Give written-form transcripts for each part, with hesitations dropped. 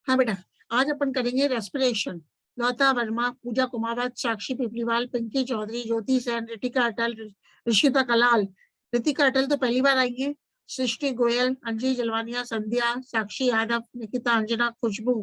हाँ बेटा, आज अपन करेंगे रेस्पिरेशन। लता वर्मा, पूजा कुमावत, साक्षी पिपलीवाल, पिंकी चौधरी, ज्योति सेन, रितिका अटल, ऋषिता कलाल। रितिका अटल तो पहली बार आई है। सृष्टि गोयल, अंजलि जलवानिया, संध्या, साक्षी यादव, निकिता अंजना, खुशबू,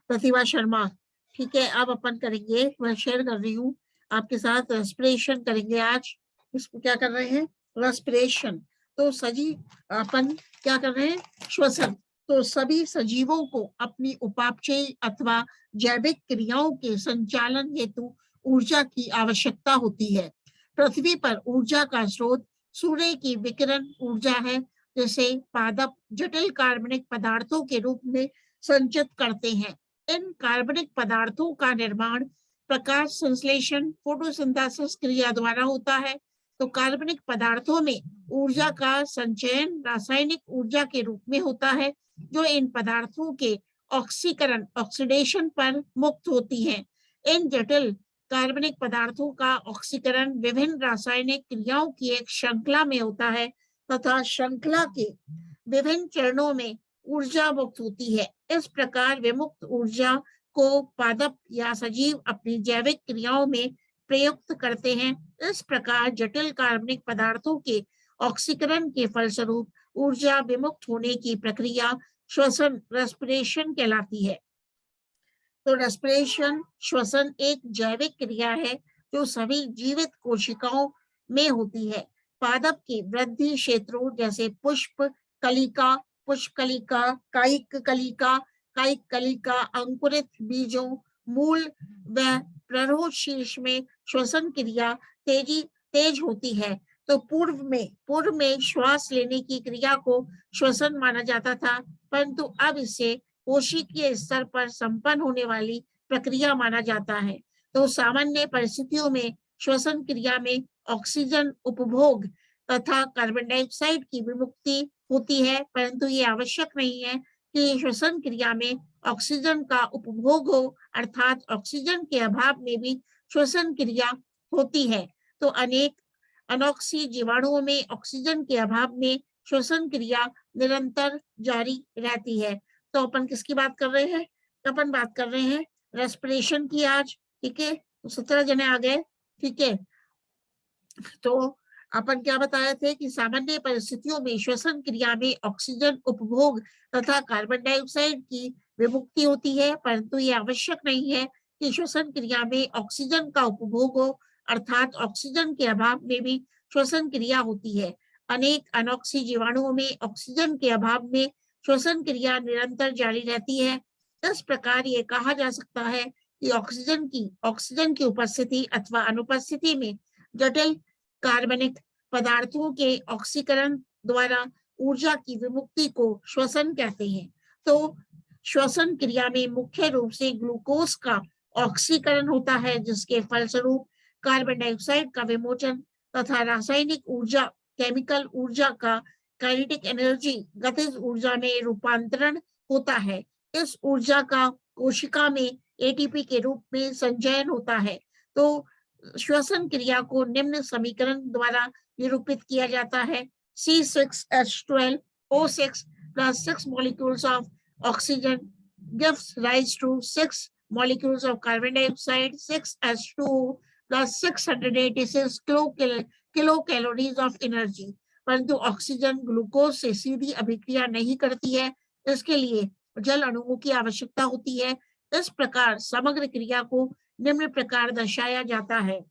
प्रतिभा शर्मा। ठीक है, अब अपन करेंगे, मैं शेयर कर रही हूँ आपके साथ, रेस्पिरेशन करेंगे आज। इसको क्या कर रहे हैं? रेस्पिरेशन। तो सजी अपन क्या कर रहे हैं? श्वसन। तो सभी सजीवों को अपनी उपापचय अथवा जैविक क्रियाओं के संचालन हेतु ऊर्जा की आवश्यकता होती है। पृथ्वी पर ऊर्जा का स्रोत सूर्य की विकिरण ऊर्जा है, जिसे पादप जटिल कार्बनिक पदार्थों के रूप में संचित करते हैं। इन कार्बनिक पदार्थों का निर्माण प्रकाश संश्लेषण फोटोसिंथेसिस क्रिया द्वारा होता है। तो कार्बनिक पदार्थों में ऊर्जा का संचयन रासायनिक ऊर्जा के रूप में होता है, जो इन पदार्थों के ऑक्सीकरण ऑक्सीडेशन पर मुक्त होती है। इन जटिल कार्बनिक पदार्थों का ऑक्सीकरण विभिन्न रासायनिक क्रियाओं की एक श्रृंखला में होता है तथा श्रृंखला के विभिन्न चरणों में ऊर्जा मुक्त होती है। इस प्रकार विमुक्त ऊर्जा को पादप या सजीव अपनी जैविक क्रियाओं में प्रयुक्त करते हैं। इस प्रकार जटिल कार्बनिक पदार्थों के ऑक्सीकरण के फलस्वरूप ऊर्जा विमुक्त होने की प्रक्रिया श्वसन रेस्पिरेशन कहलाती है। तो रेस्पिरेशन श्वसन एक जैविक क्रिया है जो सभी जीवित कोशिकाओं में होती है। पादप के वृद्धि क्षेत्रों जैसे पुष्प कलिका, पुष्पकलिका, कायिक कलिका, कायिक कलिका, अंकुरित बीजों, मूल व प्ररोह शीर्ष में श्वसन क्रिया तेज होती है। तो पूर्व में श्वास लेने की क्रिया को श्वसन माना जाता था, परंतु अब इसे कोशिकीय स्तर पर संपन्न होने वाली प्रक्रिया माना जाता है। तो सामान्य परिस्थितियों में श्वसन क्रिया में ऑक्सीजन उपभोग तथा कार्बन डाइऑक्साइड की विमुक्ति होती है, परंतु ये आवश्यक नहीं है कि श्वसन क्रिया में ऑक्सीजन का उपभोग हो, अर्थात ऑक्सीजन के अभाव में भी श्वसन क्रिया होती है। तो अनेक अनोक्सी जीवाणुओं में ऑक्सीजन के अभाव में श्वसन क्रिया निरंतर जारी रहती है। तो अपन किसकी बात कर रहे हैं? अपन बात कर रहे हैं रेस्पिरेशन की आज। ठीक है, 17 जने आ गए। ठीक है, तो अपन क्या बताए थे कि सामान्य परिस्थितियों में श्वसन क्रिया में ऑक्सीजन उपभोग तथा कार्बन डाइऑक्साइड की विमुक्ति होती है, परंतु ये आवश्यक नहीं है कि श्वसन क्रिया में ऑक्सीजन का उपभोग हो, अर्थात ऑक्सीजन के अभाव में भी श्वसन क्रिया होती है। अनेक अनोक्सी जीवाणुओं में ऑक्सीजन के अभाव में श्वसन क्रिया निरंतर जारी रहती है। इस प्रकार ये कहा जा सकता है कि ऑक्सीजन की उपस्थिति अथवा अनुपस्थिति में जटिल कार्बनिक पदार्थों के ऑक्सीकरण द्वारा ऊर्जा की विमुक्ति को श्वसन कहते हैं। तो श्वसन क्रिया में मुख्य रूप से ग्लूकोज का ऑक्सीकरण होता है, जिसके फलस्वरूप कार्बन डाइऑक्साइड का विमोचन तथा रासायनिक ऊर्जा केमिकल ऊर्जा का काइनेटिक एनर्जी गतिज ऊर्जा में रूपांतरण होता है। इस ऊर्जा का कोशिका में एटीपी के रूप में संचयन होता है। तो श्वसन क्रिया को निम्न समीकरण द्वारा निरूपित किया जाता है। C6H12O6 plus 6 molecules of oxygen gives rise to 6 molecules of carbon dioxide, 6H2O plus 686 kilocalories of energy। परंतु ऑक्सीजन ग्लूकोज से सीधी अभिक्रिया नहीं करती है, इसके लिए जल अणुओं की आवश्यकता होती है। इस प्रकार समग्र क्रिया को निम्न प्रकार दर्शाया जाता है।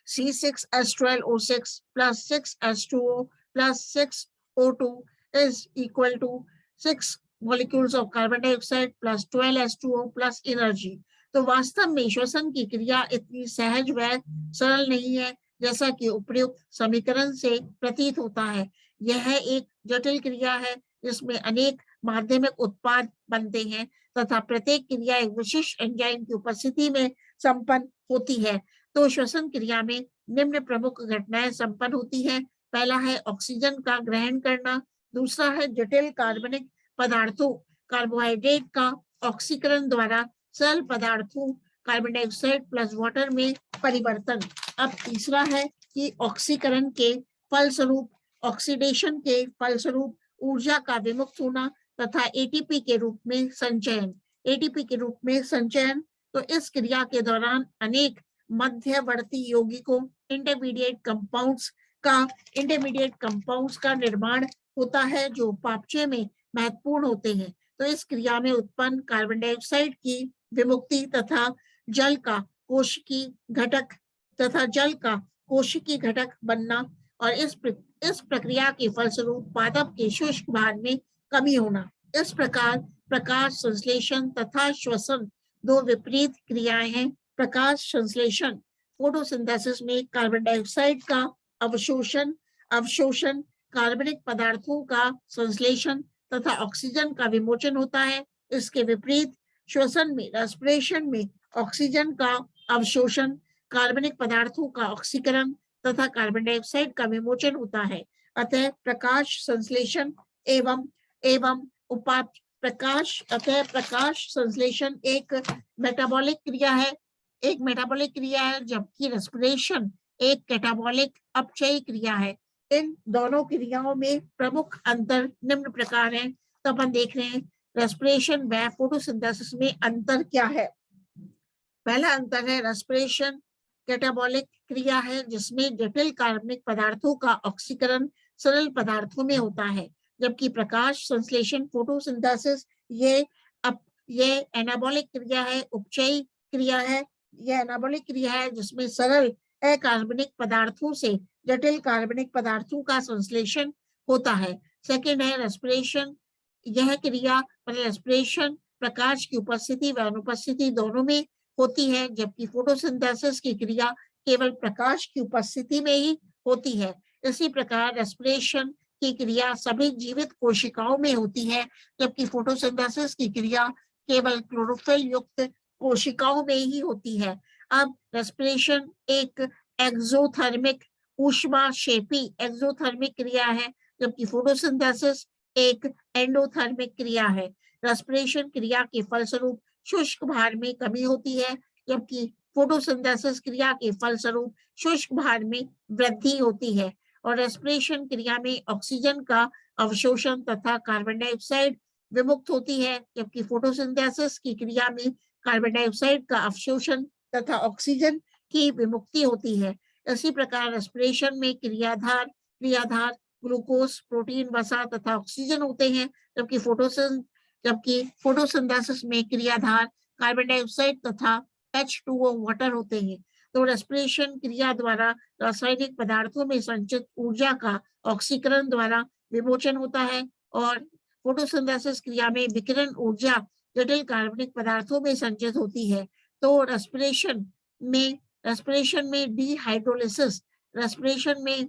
C6H12O6 plus 6H2O plus 6O2 is equal to 6 molecules of carbon dioxide plus 12H2O plus energy। तो वास्तव में श्वसन की क्रिया इतनी सहज व सरल नहीं है जैसा कि उपयुक्त समीकरण से प्रतीत होता है। यह एक जटिल क्रिया है जिसमें अनेक माध्यमिक उत्पाद बनते हैं तथा प्रत्येक क्रिया एक विशिष्ट एंजाइम की उपस्थिति में संपन्न होती है। तो श्वसन क्रिया में निम्न प्रमुख घटनाएं संपन्न होती हैं। पहला है ऑक्सीजन का ग्रहण करना, दूसरा है जटिल कार्बनिक पदार्थों कार्बोहाइड्रेट का ऑक्सीकरण द्वारा सरल पदार्थों कार्बन डाइऑक्साइड प्लस वाटर में परिवर्तन। अब तीसरा है कि ऑक्सीकरण के फलस्वरूप ऑक्सीडेशन के फलस्वरूप ऊर्जा का विमुक्त होना तथा एटीपी के रूप में संचयन। एटीपी के रूप में संचयन, तो इस क्रिया के दौरान अनेक मध्यवर्ती यौगिकों इंटरमीडिएट कंपाउंड्स का निर्माण होता है जो उपापचय में महत्वपूर्ण होते हैं। तो इस क्रिया में उत्पन्न कार्बन डाइऑक्साइड की विमुक्ति तथा जल का कोशिकी घटक बनना और इस प्रक्रिया के फलस्वरूप पादप के शुष्क भाग में कमी होना। इस प्रकार प्रकाश संश्लेषण तथा श्वसन दो विपरीत क्रियाएं हैं। प्रकाश संश्लेषण फोटोसिंथेसिस में कार्बन डाइऑक्साइड का अवशोषण, कार्बनिक पदार्थों का संश्लेषण तथा ऑक्सीजन का विमोचन होता है। इसके विपरीत श्वसन में रेस्पिरेशन में ऑक्सीजन का अवशोषण, कार्बनिक पदार्थों का ऑक्सीकरण तथा कार्बन डाइऑक्साइड का विमोचन होता है। अतः प्रकाश संश्लेषण प्रकाश संश्लेषण एक मेटाबॉलिक क्रिया है, जबकि रेस्पिरेशन एक कैटाबॉलिक अपचयी क्रिया है। इन दोनों क्रियाओं में प्रमुख अंतर निम्न प्रकार हैं। तो अपन देख रहे हैं रेस्पिरेशन व फोटोसिंथेसिस में अंतर क्या है। पहला अंतर है रेस्पिरेशन कैटाबॉलिक क्रिया है जिसमें जटिल कार्बनिक पदार्थों का ऑक्सीकरण सरल पदार्थों में होता है, जबकि प्रकाश संश्लेषण फोटोसिंथेसिस ये एनाबॉलिक क्रिया है, उपचयी क्रिया है। यह एनाबॉलिक क्रिया है जिसमें सरल अकार्बनिक पदार्थों से जटिल कार्बनिक पदार्थों का संश्लेषण होता है। सेकंड है रेस्पिरेशन। यह क्रिया रेस्पिरेशन प्रकाश की उपस्थिति व अनुपस्थिति दोनों में होती है, जबकि फोटोसिंथेसिस की क्रिया केवल प्रकाश की उपस्थिति में ही होती है। इसी प्रकार रेस्पिरेशन की क्रिया सभी जीवित कोशिकाओं में होती है, जबकि फोटोसिंथेसिस की क्रिया केवल क्लोरोफिल युक्त कोशिकाओं में ही होती है। अब रेस्पिरेशन एक एक्सोथर्मिक ऊष्माक्षेपी एक्सोथर्मिक क्रिया है, जबकि फोटोसिंथेसिस एक एंडोथर्मिक क्रिया है। रेस्पिरेशन क्रिया के फलस्वरूप शुष्क भार में कमी होती है, जबकि फोटोसिंथेसिस क्रिया के फलस्वरूप शुष्क भार में वृद्धि होती है। और रेस्पिरेशन क्रिया में ऑक्सीजन का अवशोषण तथा कार्बन डाइऑक्साइड विमुक्त होती है, जबकि फोटोसिंथेसिस की क्रिया में कार्बन डाइऑक्साइड का अवशोषण तथा ऑक्सीजन की विमुक्ति होती है। इसी प्रकार रेस्पिरेशन में क्रियाधार ग्लूकोज, प्रोटीन, वसा तथा ऑक्सीजन होते हैं, जबकि फोटोसिंथेसिस में क्रियाधार कार्बन डाइऑक्साइड तथा H2O वाटर होते हैं। तो रेस्पिरेशन क्रिया द्वारा रासायनिक पदार्थों में संचित ऊर्जा का ऑक्सीकरण द्वारा विमोचन होता है और फोटोसिंथेसिस क्रिया में विकिरण ऊर्जा जटिल कार्बनिक पदार्थों में संचित होती है। तो रेस्पिरेशन में डिहाइड्रोलिसिस, रेस्पिरेशन में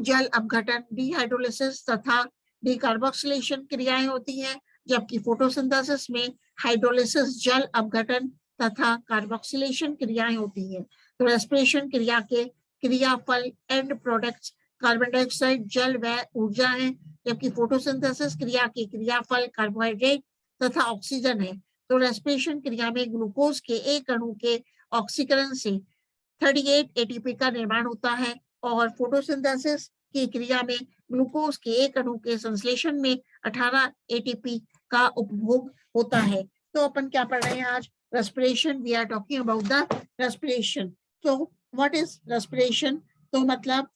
जल अपघटन, डिहाइड्रोलिसिस तथा डिकार्बोक्सिलेशन क्रियाएं होती हैं, जबकि फोटोसिंथेसिस में हाइड्रोलिसिस, जल अपघटन तथा कार्बोक्सिलेशन क्रियाएं होती हैं। तो रेस्पिरेशन क्रिया के क्रियाफल एंड प्रोडक्ट्स कार्बन डाइऑक्साइड, जल व ऊर्जा है, जबकि फोटोसिंथेसिस क्रिया के क्रियाफल कार्बोहाइड्रेट तथा ऑक्सीजन है। तो रेस्पिरेशन क्रिया में ग्लूकोज के एक अणु के ऑक्सीकरण से 38 एटीपी का निर्माण होता है और फोटोसिंथेसिस की क्रिया में ग्लूकोज के एक अणु के संश्लेषण में 18 एटीपी का उपभोग होता है। तो अपन क्या पढ़ रहे हैं आज? Respiration. We are talking about the respiration. तो व्हाट इज रेस्पिरेशन? तो मतलब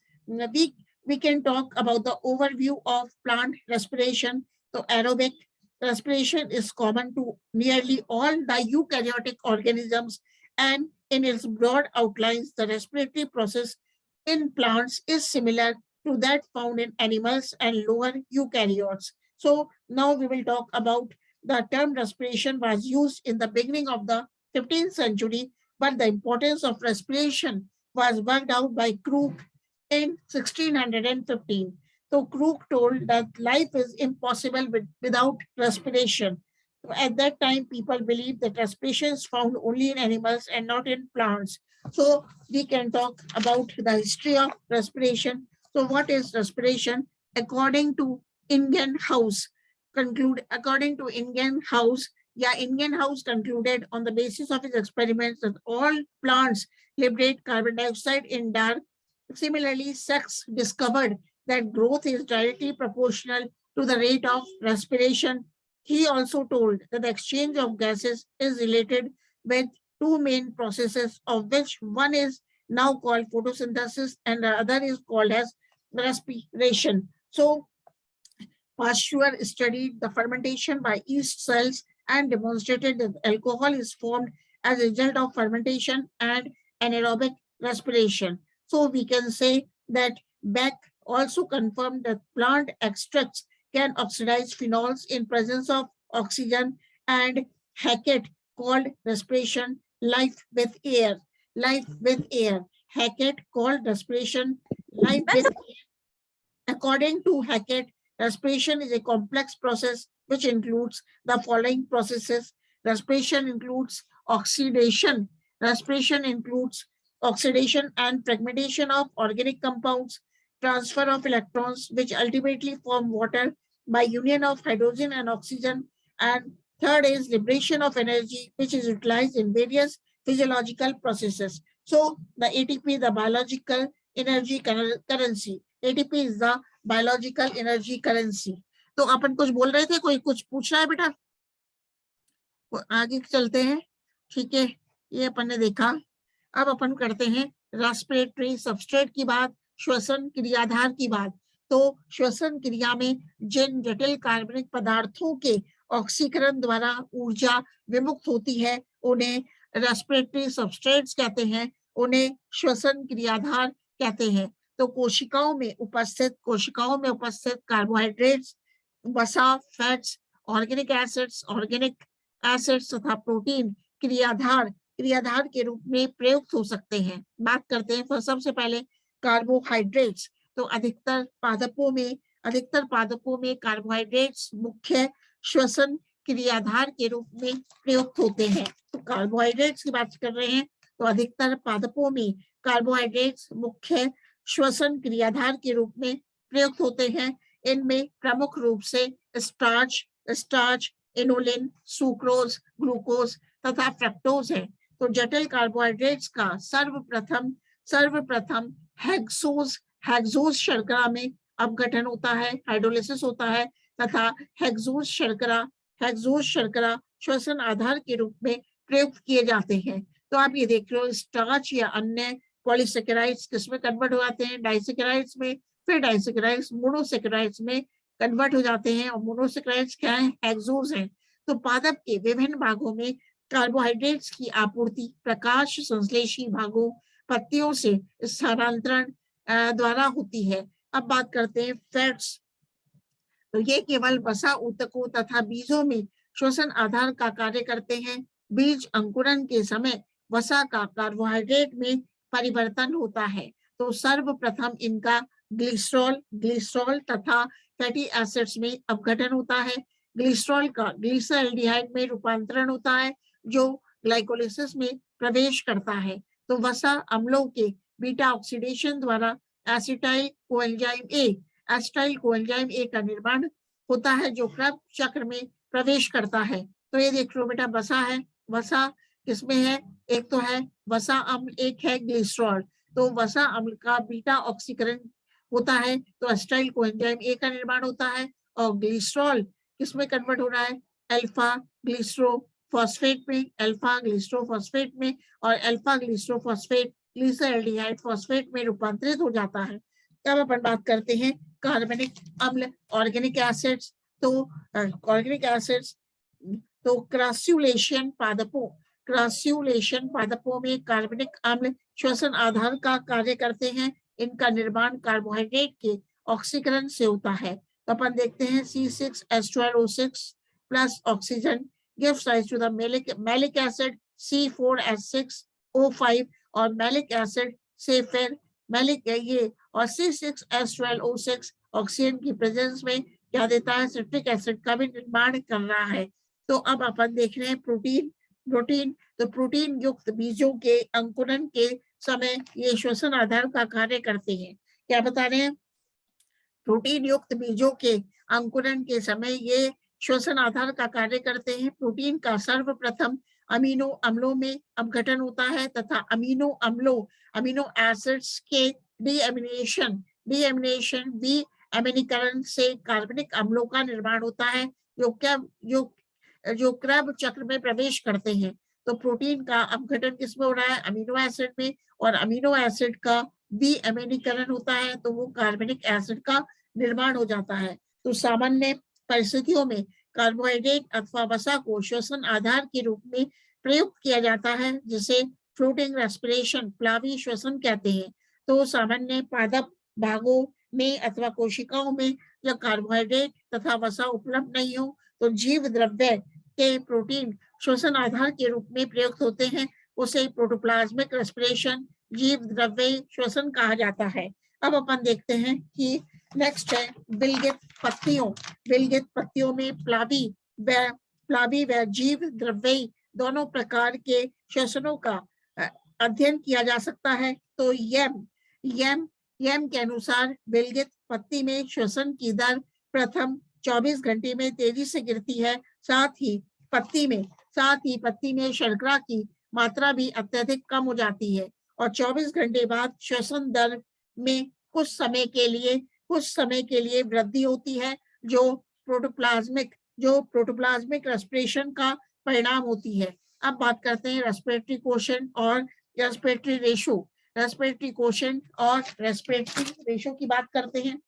we can talk about the overview of plant respiration. So aerobic respiration is common to nearly all the eukaryotic organisms, and in its broad outlines, the respiratory process in plants is similar to that found in animals and lower eukaryotes. So now we will talk about the term respiration was used in the beginning of the 15th century, but the importance of respiration was worked out by Crook in 1615. So Crook told that life is impossible without respiration. So at that time, people believed that respiration is found only in animals and not in plants. So we can talk about the history of respiration. So what is respiration? According to Ingen House concluded on the basis of his experiments that all plants liberate carbon dioxide in dark. Similarly, Sachs discovered that growth is directly proportional to the rate of respiration. He also told that the exchange of gases is related with two main processes, of which one is now called photosynthesis and the other is called as respiration. So Pasteur studied the fermentation by yeast cells and demonstrated that alcohol is formed as a result of fermentation and anaerobic respiration. So we can say that Beck also confirmed that plant extracts can oxidize phenols in presence of oxygen, and Hackett called respiration life with air. Life with air. Hackett called respiration life with air. According to Hackett, respiration is a complex process which includes the following processes. Respiration includes oxidation. Respiration includes oxidation and fragmentation of organic compounds, transfer of electrons, which ultimately form water by union of hydrogen and oxygen. And third is liberation of energy, which is utilized in various physiological processes. So the ATP, the biological energy currency. ATP is the biological energy currency. तो अपन कुछ बोल रहे थे, कोई कुछ पूछ रहा है बेटा? आगे चलते हैं, ठीक है, ये अपन ने देखा। अब अपन करते हैं रेस्पिरेटरी सबस्ट्रेट की बात, श्वसन क्रियाधार की बात। तो श्वसन क्रिया में जिन जटिल कार्बनिक पदार्थों के ऑक्सीकरण द्वारा ऊर्जा विमुक्त होती है उन्हें रेस्पिरेटरी सबस्ट्रेट्स कहते हैं, उन्हें श्वसन क्रियाधार कहते हैं। तो कोशिकाओं में उपस्थित कार्बोहाइड्रेट्स, वसा, फैट्स, ऑर्गेनिक एसिड्स तथा प्रोटीन क्रियाधार के रूप में प्रयुक्त हो सकते हैं। बात करते हैं सबसे पहले कार्बोहाइड्रेट्स। तो अधिकतर पादपों में कार्बोहाइड्रेट्स मुख्य श्वसन क्रियाधार के रूप में प्रयुक्त होते हैं। तो कार्बोहाइड्रेट्स की बात कर रहे हैं, तो अधिकतर पादपों में कार्बोहाइड्रेट्स मुख्य श्वसन क्रियाधार के रूप में प्रयुक्त होते हैं। इनमें प्रमुख रूप से स्टार्च, इनोलिन, सुक्रोज, ग्लूकोज तथा फ्रक्टोज है। तो जटिल कार्बोहाइड्रेट्स का सर्वप्रथम हेक्सोज शर्करा में अपघटन होता है, हाइड्रोलिसिस होता है, तथा हेक्सोज शर्करा श्वसन आधार के रूप में प्रयुक्त किए जाते हैं। तो आप ये देख रहे हो, स्टार्च या अन्य पॉलीसेकेराइड्स किसमें कन्वर्ट हो जाते हैं? डाइसेकेराइड्स में, फिर डाइसेकेराइड्स मोनोसेकेराइड्स में कन्वर्ट हो जाते हैं, और मोनोसेकेराइड्स क्या है? हेक्सोज हैं। तो पादप के विभिन्न भागों में कार्बोहाइड्रेट्स की आपूर्ति प्रकाश संश्लेषी भागों, पत्तियों से स्थानांतरण द्वारा होती है। अब बात करते हैं फैट्स। तो ये केवल वसा ऊतकों तथा बीजों में श्वसन आधार का कार्य करते हैं। बीज अंकुरन के समय वसा का कार्बोहाइड्रेट में परिवर्तन होता है। तो सर्वप्रथम इनका ग्लिसरॉल तथा फैटी एसिड्स में अपघटन होता है। ग्लिसरॉल का ग्लिसरॉल्डिहाइड में रूपांतरण होता है, जो ग्लाइकोलिसिस में प्रवेश करता है। तो वसा अम्लों के बीटा ऑक्सीडेशन द्वारा एसिटाइल कोएंजाइम ए का निर्माण होता है, जो क्रब चक्र में प्रवेश करता है। तो ये देख लो बेटा, वसा है। वसा किसमें है? एक तो है वसा अम्ल, एक है ग्लिसरॉल। तो वसा अम्ल का बीटा ऑक्सीकरण होता है, तो एसिटाइल कोएंजाइम ए का निर्माण होता है। और ग्लिसरॉल किसमें कन्वर्ट हो रहा है? अल्फा ग्लिसरोफॉस्फेट में, और अल्फा ग्लिसरोफॉस्फेट ग्लिसरॉल्डिहाइड फॉस्फेट में रूपांतरित हो जाता है। अब अपन बात करते हैं कार्बनिक अम्ल, ऑर्गेनिक एसिड्स। तो ऑर्गेनिक एसिड्स, तो क्रॉस्युलेशन पादपों में कार्बनिक अम्ल श्वसन आधार का कार्य करते हैं। इनका निर्माण कार्बोहाइड्रेट के ऑक्सीकरण से होता है। तो अपन देखते हैं C6H12O6 plus oxygen gives rise to the malic acid C4H6O5, और मैलिक एसिड से फिर ये और C6H12O6 ऑक्सीजन की प्रेजेंस में क्या देता है? सिट्रिक एसिड का भी निर्माण कर रहा है। तो अब अपन देख रहे हैं प्रोटीन। तो प्रोटीन युक्त बीजों के अंकुरन के समय ये श्वसन आधार का कार्य करते हैं। क्या बता रहे हैं? प्रोटीन युक्त बीजों के अंकुरन के समय ये श्वसन आधार का कार्य करते हैं। प्रोटीन का सर्वप्रथम अमीनो अम्लों में अपघटन होता है तथा अमीनो एसिड्स के डीएमिनेशन अम्लीकरण से कार्बनिक अम्लों का निर्माण होता है जो क्रब चक्र में प्रवेश करते हैं। तो प्रोटीन का अपघटन किसमें हो रहा है? अमीनो एसिड में, और अमीनो एसिड का भी अम्लीकरण होता है तो वो कार्बनिक एसिड का निर्माण हो जाता है। तो सामान्य परिस्थितियों में कार्बोहाइड्रेट अथवा वसा को श्वसन आधार के रूप में प्रयुक्त किया जाता है, जिसे फ्लोटिंग रेस्पिरेशन, प्लावी श्वसन कहते हैं। तो सामान्य पादप भागों में अथवा कोशिकाओं में जब कार्बोहाइड्रेट तथा वसा उपलब्ध नहीं हो तो जीव द्रव्य के प्रोटीन श्वसन आधार के रूप में प्रयुक्त होते हैं। उसे प्रोटोप्लाज्मिक रेस्पिरेशन, जीव द्रव्य श्वसन कहा जाता है। अब अपन देखते हैं कि नेक्स्ट है बिलगित पत्तियों। बिलगित पत्तियों में प्लावी व जीव द्रव्य दोनों प्रकार के श्वसनों का अध्ययन किया जा सकता है। तो यम के अनुसार बिलगित पत्ती में श्वसन की दर प्रथम 24 घंटे में तेजी से गिरती है। साथ ही पत्ती में शर्करा की मात्रा भी अत्यधिक कम हो जाती है और 24 घंटे बाद श्वसन दर में कुछ समय के लिए वृद्धि होती है, जो प्रोटोप्लाज्मिक रेस्पिरेशन का परिणाम होती है। अब बात करते हैं रेस्पिरेटरी क्वोशेंट और रेस्पिरेटरी रेशो। रेस्पिरेटरी क्वोशेंट और रेस्पिरेटरी रेशो की बात करते हैं।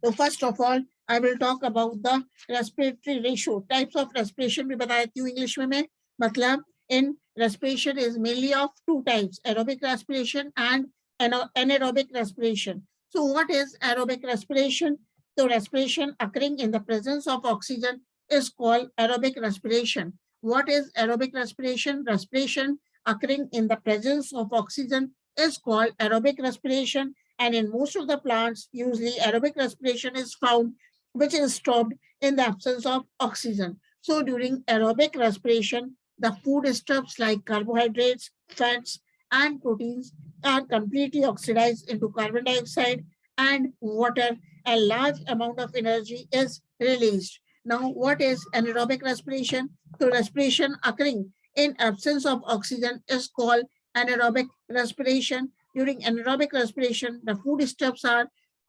तो first of all I will talk about the respiratory ratio. Types of respiration भी बता देती हूँ इंग्लिश में। मतलब इन respiration is mainly of two types, aerobic respiration and anaerobic respiration. So what is aerobic respiration? So respiration occurring in the presence of oxygen is called aerobic respiration. What is aerobic respiration? Respiration occurring in the presence of oxygen is called aerobic respiration, and in most of the plants usually aerobic respiration is found, which is stopped in the absence of oxygen. So during aerobic respiration, the foodstuffs like carbohydrates, fats, and proteins are completely oxidized into carbon dioxide and water. A large amount of energy is released. Now, what is anaerobic respiration? So, respiration occurring in absence of oxygen is called anaerobic respiration. During anaerobic respiration, the foodstuffs are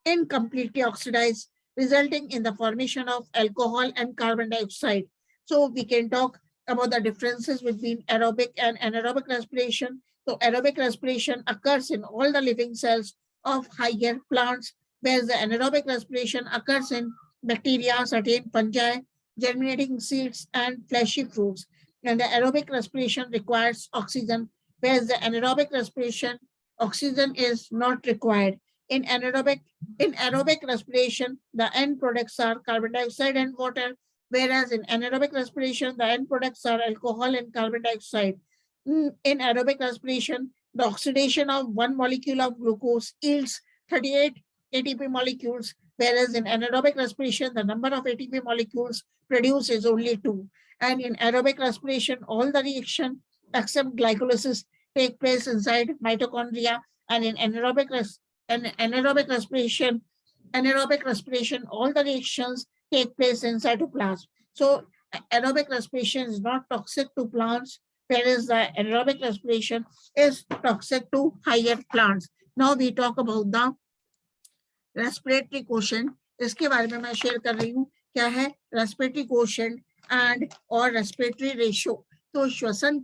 incompletely oxidized, resulting in the formation of alcohol and carbon dioxide. So, we can talk about the differences between aerobic and anaerobic respiration. So aerobic respiration occurs in all the living cells of higher plants, whereas the anaerobic respiration occurs in bacteria, certain fungi, germinating seeds, and fleshy fruits. And the aerobic respiration requires oxygen, whereas the anaerobic respiration, oxygen is not required. In aerobic respiration, the end products are carbon dioxide and water, whereas in anaerobic respiration, the end products are alcohol and carbon dioxide. In aerobic respiration, the oxidation of one molecule of glucose yields 38 ATP molecules, whereas in anaerobic respiration, the number of ATP molecules produced is only 2. And in aerobic respiration, all the reaction except glycolysis take place inside mitochondria, and in anaerobic respiration, all the reactions take place in cytoplasm. So aerobic respiration is not toxic to plants, whereas the anaerobic respiration is toxic to higher plants. Now we talk about the respiratory quotient. इसके बारे में मैं share कर रही हूँ। क्या है respiratory quotient and और respiratory ratio? तो श्वसन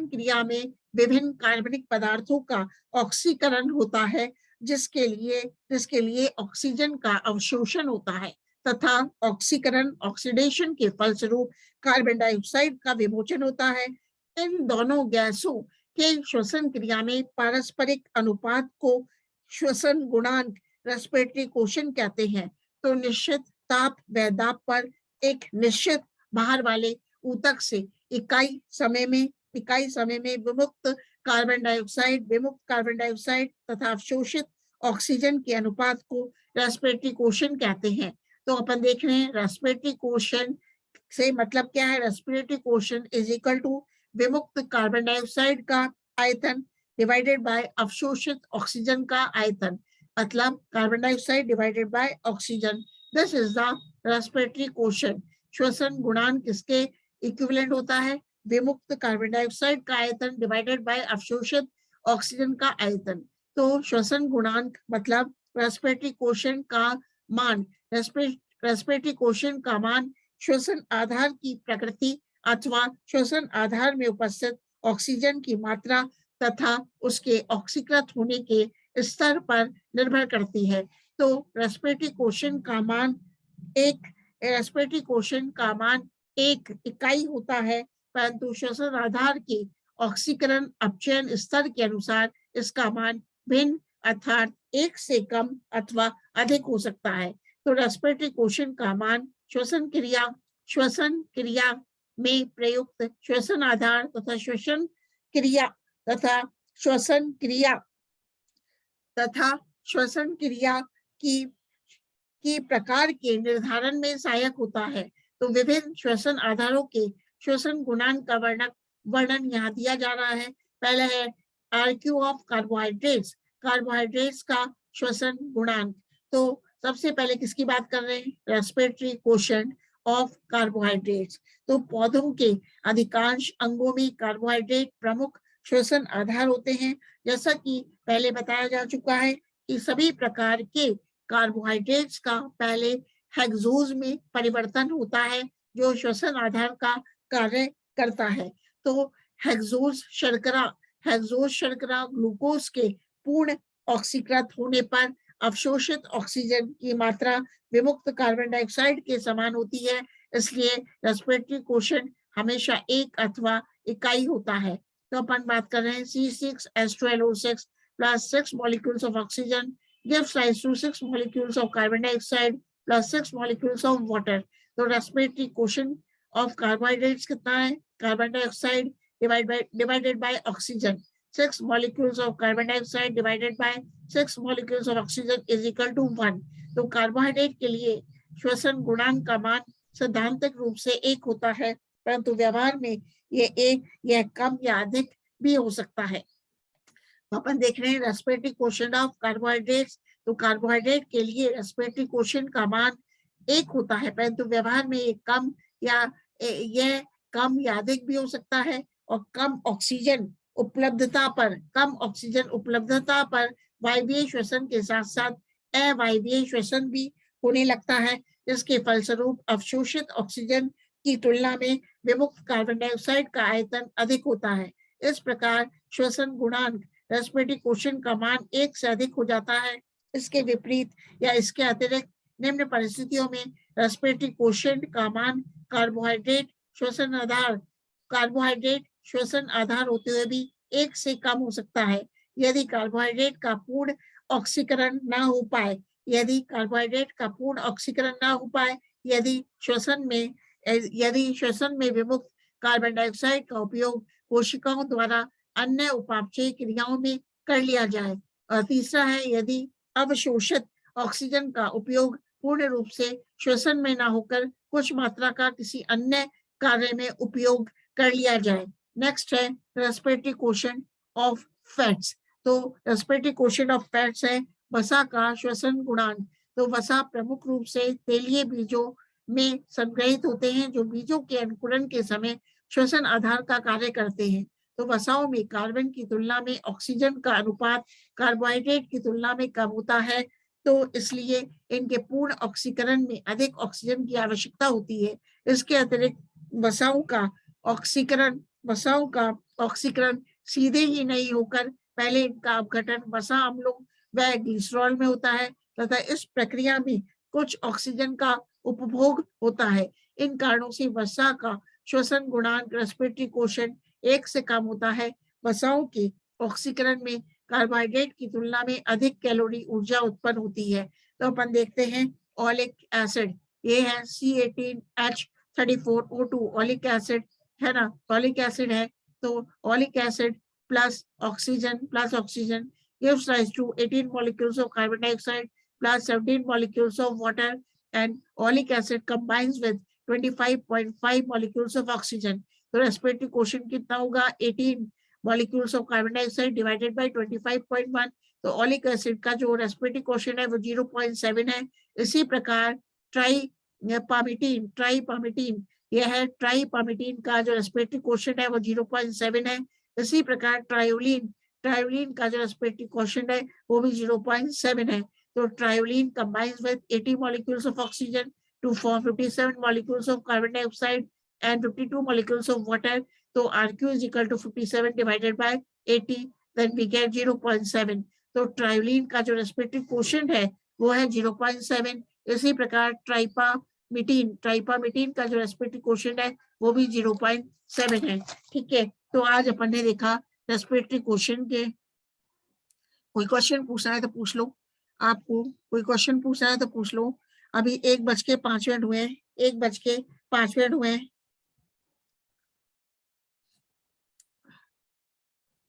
क्रिया में विभिन्न कार्बनिक पदार्थों का ऑक्सीकरण होता है, जिसके लिए ऑक्सीजन का अवशोषण होता है तथा ऑक्सीडेशन के फलस्वरूप कार्बन डाइऑक्साइड का विमोचन होता है। इन दोनों गैसों के श्वसन क्रिया में पारस्परिक अनुपात को श्वसन गुणांक रेस्पिरेटरी क्वोशिएंट कहते हैं। तो निश्चित ताप व दाब पर एक निश्चित बाहर वाले ऊतक से इकाई समय में विमुक्त कार्बन डाइऑक्साइड तथा अवशोषित ऑक्सीजन के अनुपात को रेस्पिरेटरी क्वोशिएंट कहते हैं। तो अपन देख रहे हैं रेस्पिरेटरी क्वोशिएंट से मतलब क्या है। Respiratory quotient is equal to विमुक्त कार्बन डाइऑक्साइड का आयतन डिवाइडेड बाय अवशोषित ऑक्सीजन का आयतन, मतलब carbon dioxide divided by oxygen. This is the respiratory quotient. श्वसन गुणांक किसके इक्विवेलेंट होता है? विमुक्त कार्बन डाइऑक्साइड का आयतन डिवाइडेड बाय अवशोषित ऑक्सीजन का आयतन। तो श्वसन गुणांक मतलब रेस्पिरेटरी कोशेंट का मान। रेस्पिरेटरी कोशेंट का मान श्वसन आधार की प्रकृति अथवा श्वसन आधार में उपस्थित ऑक्सीजन की मात्रा तथा उसके ऑक्सीकृत होने के स्तर पर निर्भर करती है। तो रेस्पिरेटरी कोशेंट का मान एक इकाई होता है, परंतु श्वसन आधार के ऑक्सीकरण अपचयन स्तर के अनुसार इसका मान भिन्न अर्थात एक से कम अथवा अधिक हो सकता है। तो रेस्पिरेटरी कोशेंट का मान श्वसन क्रिया में प्रयुक्त श्वसन आधार तथा श्वसन क्रिया की प्रकार के निर्धारण में सहायक होता है। तो विभिन्न श्वसन आधारों के श्वसन गुणांक का वर्णन यहाँ दिया जा रहा है। पहले है RQ ऑफ कार्बोहाइड्रेट्स, कार्बोहाइड्रेट्स का श्वसन गुणांक। तो सबसे पहले किसकी बात कर रहे हैं? Respiratory quotient of carbohydrates. तो पौधों के अधिकांश अंगों में कार्बोहाइड्रेट प्रमुख श्वसन आधार होते हैं। जैसा कि पहले बताया जा चुका है कि सभी प्रकार के कार्बोहाइड्रेट्स का पहले हेक्सोज में परिवर्तन होता है जो श्वसन आधार का कार्य करता है। तो हेक्सोज शर्करा ग्लूकोज के पूर्ण ऑक्सीकृत होने पर अवशोषित ऑक्सीजन की मात्रा विमुक्त कार्बन डाइऑक्साइड के समान होती है। इसलिए रेस्पिरेटरी कोशेंट हमेशा एक अथवा इकाई होता है। तो अपन बात कर रहे हैं C6H12O6 plus 6 molecules of oxygen gives rise to 6 molecules of carbon dioxide plus 6 molecules of water. तो रेस्पिरेटरी कोशेंट ऑफ कार्बोहाइड्रेट्स कितना है? Carbon dioxide divided by oxygen. 6 molecules of carbon dioxide divided by 6 molecules of oxygen is equal to 1. तो carbohydrate के लिए श्वसन गुणांक का मान सैद्धांतिक रूप से 1 होता है, परंतु व्यवहार में यह कम या अधिक भी हो सकता है। अपन देख रहे हैं रेस्पिरेटरी कोशेंट ऑफ कार्बोहाइड्रेट्स। तो कार्बोहाइड्रेट के लिए रेस्पिरेटरी कोशेंट का मान 1 होता है, परंतु व्यवहार में यह कम या अधिक भी हो सकता है। और कम ऑक्सीजन उपलब्धता पर वायवीय श्वसन के साथ साथ अवायवीय श्वसन भी होने लगता है, जिसके फलस्वरूप अवशोषित ऑक्सीजन की तुलना में विमुक्त कार्बन डाइऑक्साइड का आयतन अधिक होता है। इस प्रकार श्वसन गुणांक रेस्पिरेटरी कोशेंट का मान 1 से अधिक हो जाता है। इसके विपरीत या इसके अतिरिक्त निम्न परिस्थितियों में रेस्पिरेटरी कोशेंट का मान कार्बोहाइड्रेट श्वसन आधार होते हुए भी 1 से कम हो सकता है। यदि कार्बोहाइड्रेट का पूर्ण ऑक्सीकरण न हो पाए, यदि श्वसन में विमुक्त कार्बन डाइऑक्साइड का उपयोग कोशिकाओं द्वारा अन्य उपापचयी क्रियाओं में कर लिया जाए। और तीसरा है यदि अवशोषित ऑक्सीजन का उपयोग पूर्ण रूप से श्वसन में न होकर कुछ मात्रा का किसी अन्य कार्य में उपयोग कर लिया जाए। नेक्स्ट है रेस्पिरेटरी कोशेंट ऑफ फैट्स। तो रेस्पिरेटरी कोशेंट ऑफ फैट्स है वसा का श्वसन गुणांक। तो वसा प्रमुख रूप से तेलीय बीजों में संग्रहित होते हैं, जो बीजों के अंकुरण के समय श्वसन आधार का कार्य करते हैं। तो वसाओं में कार्बन की तुलना में ऑक्सीजन का अनुपात कार्बोहाइड्रेट की तुलना में कम होता है, तो इसलिए इनके पूर्ण ऑक्सीकरण में अधिक ऑक्सीजन की आवश्यकता होती है। इसके अतिरिक्त वसाओं का ऑक्सीकरण सीधे ही नहीं होकर पहले इनका अपघटन वसा अम्लों व ग्लिसरॉल में होता है तथा इस प्रक्रिया में कुछ ऑक्सीजन का उपभोग होता है। इन कारणों से वसा का श्वसन गुणांक रेस्पिरेटरी कोशेंट 1 से कम होता है। वसाओं के ऑक्सीकरण में कार्बोहाइड्रेट की तुलना में अधिक कैलोरी ऊर्जा उत्पन्न होती है। तो अपन देखते हैं ओलिक एसिड, ये है C18H34O2 ओलिक एसिड है ना, ओलिक एसिड है। तो oleic acid plus oxygen gives rise to 18 molecules of carbon dioxide plus 17 molecules of water, and oleic acid combines with 25.5 molecules of oxygen. तो रेस्पिरेटरी कोशेंट कितना होगा? 18 molecules of carbon dioxide divided by 25.1। तो oleic acid का जो respiratory quotient है वो 0.7 है। इसी प्रकार ट्राइपामिटीन यह है, ट्राइपामिटीन का जो रेस्पिरेटरी कोशेंट है वो 0.7 है। इसी प्रकार ट्रायोलिन का जो रेस्पिरेटरी कोशेंट है वो भी 0.7 है। तो ट्रायोलीन combines with 80 molecules of oxygen to form 57 molecules of carbon dioxide and 52 molecules of water. तो RQ is equal to 57 divided by 80, then we get 0.7. तो ट्रायोलीन का जो रेस्पिरेटरी क्वोशिएंट है वो है 0.7. इसी प्रकार ट्राइपामिटीन का जो रेस्पिरेटरी क्वोशिएंट है वो भी 0.7 है. ठीक है, तो आज अपन ने देखा रेस्पिरेटरी क्वोशिएंट के. कोई क्वेश्चन पूछना है तो पूछ लो. आपको कोई क्वेश्चन पूछना है तो पूछ लो. अभी 1:05 हुए हैं. 1:05 हुए हैं.